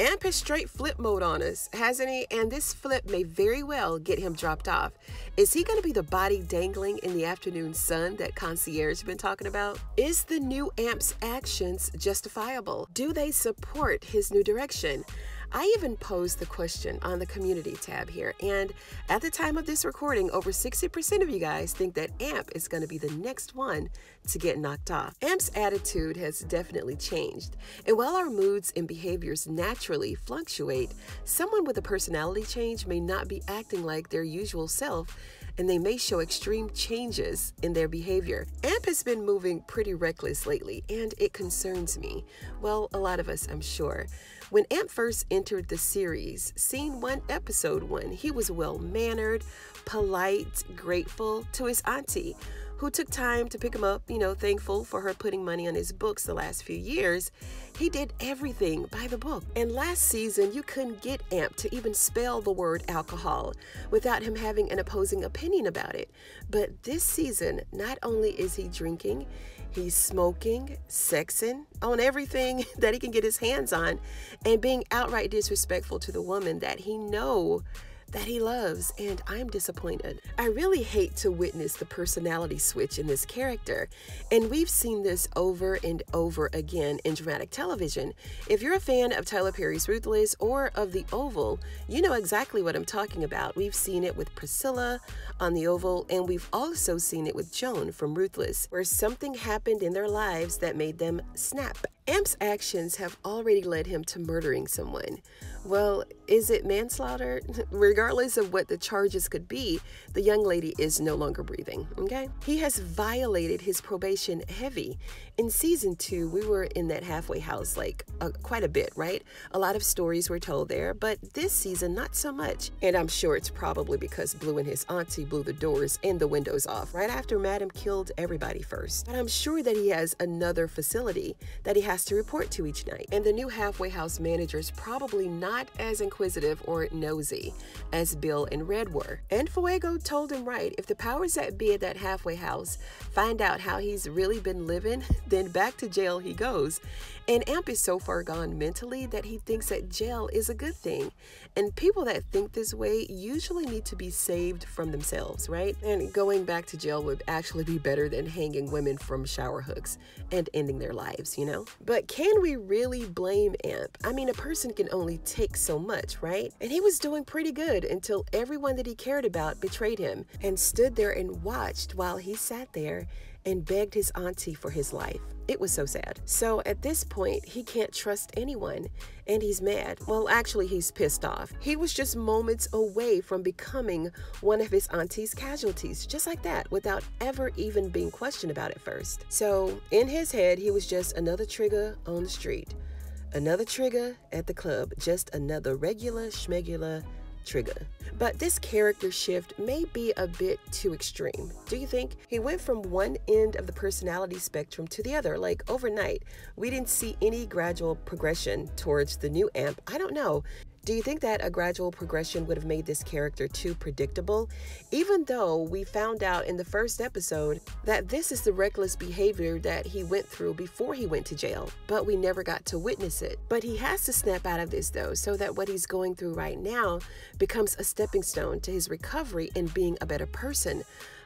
Amp has straight flip mode on us, hasn't he? And this flip may very well get him dropped off. Is he going to be the body dangling in the afternoon sun that Concierge has been talking about? Is the new Amp's actions justifiable? Do they support his new direction? I even posed the question on the community tab here, and at the time of this recording, over 60% of you guys think that Amp is going to be the next one to get knocked off. Amp's attitude has definitely changed, and while our moods and behaviors naturally fluctuate, someone with a personality change may not be acting like their usual self, and they may show extreme changes in their behavior. Amp has been moving pretty reckless lately, and it concerns me. Well, a lot of us, I'm sure. When Amp first entered the series, Scene 1, Episode 1, he was well-mannered, polite, grateful to his auntie, who took time to pick him up, thankful for her putting money on his books the last few years. He did everything by the book. And last season, you couldn't get Amp to even spell the word alcohol without him having an opposing opinion about it. But this season, not only is he drinking, he's smoking, sexing, on everything that he can get his hands on, and being outright disrespectful to the woman that he knows that he loves, and I'm disappointed. I really hate to witness the personality switch in this character, and we've seen this over and over again in dramatic television. If you're a fan of Tyler Perry's Ruthless or of The Oval, you know exactly what I'm talking about. We've seen it with Priscilla on The Oval, and we've also seen it with Joan from Ruthless, where something happened in their lives that made them snap. Amp's actions have already led him to murdering someone. Well, is it manslaughter? Regardless of what the charges could be, the young lady is no longer breathing, okay? He has violated his probation heavy. In season 2, we were in that halfway house quite a bit, right? A lot of stories were told there, but this season, not so much. And I'm sure it's probably because Blue and his auntie blew the doors and the windows off right after Madam killed everybody first. But I'm sure that he has another facility that he has to report to each night. And the new halfway house manager is probably not as inquisitive or nosy as Bill and Red were. And Fuego told him right, if the powers that be at that halfway house find out how he's really been living, then back to jail he goes. And Amp is so far gone mentally that he thinks that jail is a good thing. And people that think this way usually need to be saved from themselves, right? And going back to jail would actually be better than hanging women from shower hooks and ending their lives, But can we really blame Amp? I mean, a person can only take so much, right? And he was doing pretty good until everyone that he cared about betrayed him and stood there and watched while he sat there and begged his auntie for his life. It was so sad. So at this point, he can't trust anyone, and he's mad. Well, actually, he's pissed off. He was just moments away from becoming one of his auntie's casualties, just like that, without ever even being questioned about it first. So in his head, he was just another trigger on the street, another trigger at the club, just another regular schmegula trigger. But this character shift may be a bit too extreme. Do you think? He went from one end of the personality spectrum to the other, like overnight. We didn't see any gradual progression towards the new Amp. I don't know. Do you think that a gradual progression would have made this character too predictable? Even though we found out in the first episode that this is the reckless behavior that he went through before he went to jail, but we never got to witness it. But he has to snap out of this though, so that what he's going through right now becomes a stepping stone to his recovery and being a better person.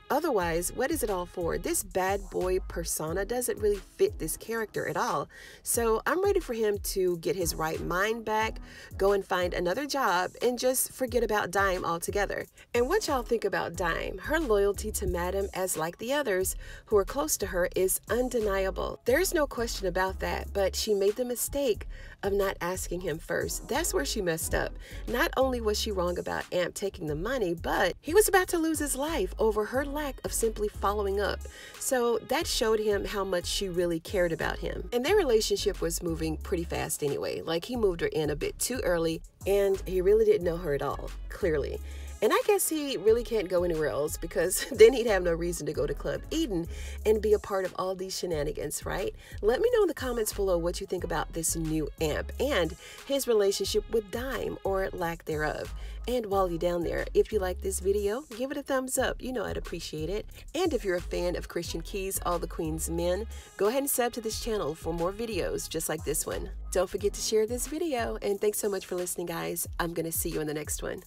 Otherwise, what is it all for? This bad boy persona doesn't really fit this character at all. So I'm ready for him to get his right mind back, go and find another job, and just forget about Dime altogether. And what y'all think about Dime? Her loyalty to Madam, as like the others who are close to her, is undeniable. There's no question about that, but she made the mistake of not asking him first. That's where she messed up. Not only was she wrong about Amp taking the money, but he was about to lose his life over her lack of simply following up. So that showed him how much she really cared about him. And their relationship was moving pretty fast anyway. Like, he moved her in a bit too early, and he really didn't know her at all, clearly. And I guess he really can't go anywhere else, because then he'd have no reason to go to Club Eden and be a part of all these shenanigans, right? Let me know in the comments below what you think about this new amp and his relationship with Dime, or lack thereof. And while you're down there, if you like this video, give it a thumbs up. You know I'd appreciate it. And if you're a fan of Christian Keys, All the Queen's Men, go ahead and sub to this channel for more videos just like this one. Don't forget to share this video, and thanks so much for listening, guys. I'm going to see you in the next one.